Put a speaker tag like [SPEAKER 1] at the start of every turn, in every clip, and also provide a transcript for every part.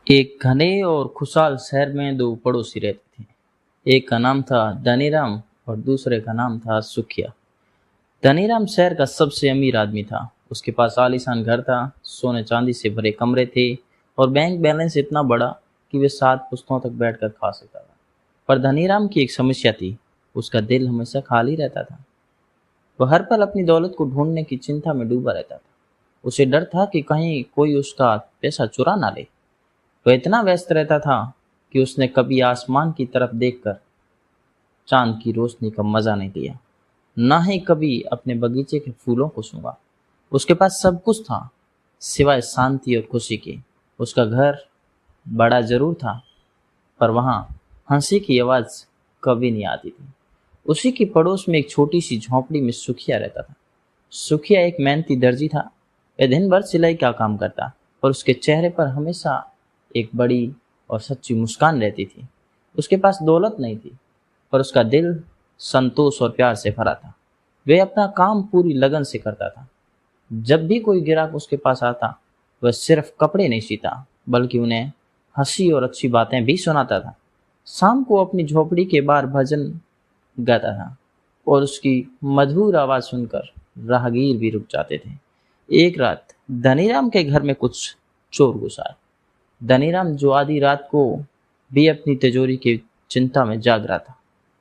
[SPEAKER 1] एक घने और खुशहाल शहर में दो पड़ोसी रहते थे। एक का नाम था धनीराम और दूसरे का नाम था सुखिया। धनीराम शहर का सबसे अमीर आदमी था। उसके पास आलीशान घर था, सोने चांदी से भरे कमरे थे और बैंक बैलेंस इतना बड़ा कि वे 7 पुश्तों तक बैठकर खा सकता था। पर धनीराम की एक समस्या थी, उसका दिल हमेशा खाली रहता था। वह हर पल अपनी दौलत को ढूंढने की चिंता में डूबा रहता था। उसे डर था कि कहीं कोई उसका पैसा चुरा ना ले। वह इतना व्यस्त रहता था कि उसने कभी आसमान की तरफ देखकर चांद की रोशनी का मजा नहीं लिया, ना ही कभी अपने बगीचे के फूलों को सूंघा। उसके पास सब कुछ था, सिवाय शांति और खुशी के। उसका घर बड़ा जरूर था, पर वहां हंसी की आवाज कभी नहीं आती थी। उसी के पड़ोस में एक छोटी सी झोंपड़ी में सुखिया रहता था। सुखिया एक मेहनती दर्जी था। वह दिन भर सिलाई का काम करता, पर उसके चेहरे पर हमेशा एक बड़ी और सच्ची मुस्कान रहती थी। उसके पास दौलत नहीं थी, पर उसका दिल संतोष और प्यार से भरा था। वह अपना काम पूरी लगन से करता था। जब भी कोई ग्राहक उसके पास आता, वह सिर्फ कपड़े नहीं सीता, बल्कि उन्हें हंसी और अच्छी बातें भी सुनाता था। शाम को अपनी झोपड़ी के बाहर भजन गाता था और उसकी मधुर आवाज सुनकर राहगीर भी रुक जाते थे। एक रात धनीराम के घर में कुछ चोर घुस आए। धनीराम, जो आधी रात को भी अपनी तिजोरी की चिंता में जाग रहा था,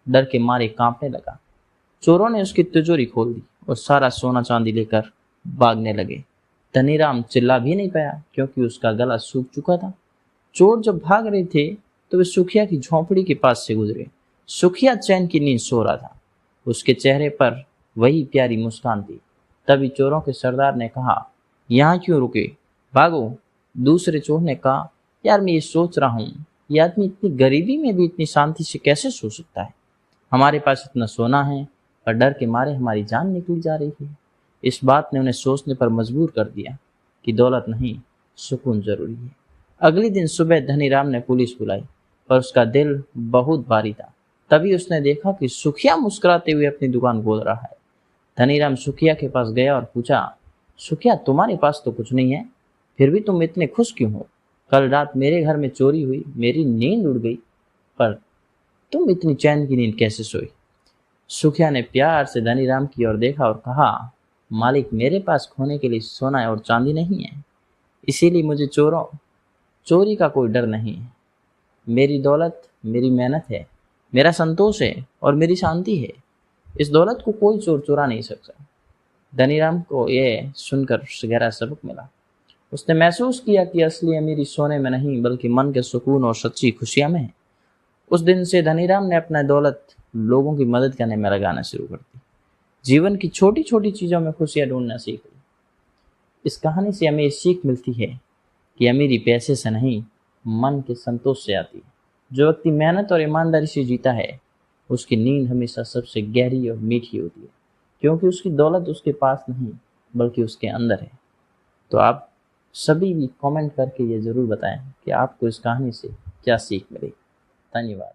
[SPEAKER 1] डर के मारे कांपने लगा। चोरों ने उसकी तिजोरी खोल दी और सारा सोना चांदी लेकर भागने लगे। धनीराम चिल्ला भी नहीं पाया, क्योंकि उसका गला सूख चुका था। चोर जब भाग रहे थे तो वे सुखिया की झोंपड़ी के पास से गुजरे। सुखिया चैन की नींद सो रहा था। उसके चेहरे पर वही प्यारी मुस्कान थी। तभी चोरों के सरदार ने कहा, यहाँ क्यों रुके, भागो। दूसरे चोर ने कहा, यार मैं ये सोच रहा हूँ, ये आदमी इतनी गरीबी में भी इतनी शांति से कैसे सो सकता है। हमारे पास इतना सोना है, पर डर के मारे हमारी जान निकल जा रही है। इस बात ने उन्हें सोचने पर मजबूर कर दिया कि दौलत नहीं, सुकून जरूरी है। अगले दिन सुबह धनीराम ने पुलिस बुलाई, पर उसका दिल बहुत भारी था। तभी उसने देखा कि सुखिया मुस्कुराते हुए अपनी दुकान खोल रहा है। धनीराम सुखिया के पास गया और पूछा, सुखिया, तुम्हारे पास तो कुछ नहीं है, फिर भी तुम इतने खुश क्यों हो? कल रात मेरे घर में चोरी हुई, मेरी नींद उड़ गई, पर तुम इतनी चैन की नींद कैसे सोई? सुखिया ने प्यार से धनीराम की ओर देखा और कहा, मालिक, मेरे पास खोने के लिए सोना और चांदी नहीं है, इसीलिए मुझे चोरी का कोई डर नहीं है। मेरी दौलत मेरी मेहनत है, मेरा संतोष है और मेरी शांति है। इस दौलत को कोई चोर चुरा नहीं सकता। धनीराम को यह सुनकर गहरा सबक मिला। उसने महसूस किया कि असली अमीरी सोने में नहीं, बल्कि मन के सुकून और सच्ची खुशियां में है। उस दिन से धनीराम ने अपना दौलत लोगों की मदद करने में लगाना शुरू कर दी। जीवन की छोटी छोटी चीजों में खुशियां ढूंढना सीख ली। इस कहानी से हमें ये सीख मिलती है कि अमीरी पैसे से नहीं, मन के संतोष से आती है। जो व्यक्ति मेहनत और ईमानदारी से जीता है, उसकी नींद हमेशा सबसे गहरी और मीठी होती है, क्योंकि उसकी दौलत उसके पास नहीं, बल्कि उसके अंदर है। तो आप सभी भी कमेंट करके ये जरूर बताएं कि आपको इस कहानी से क्या सीख मिली। धन्यवाद।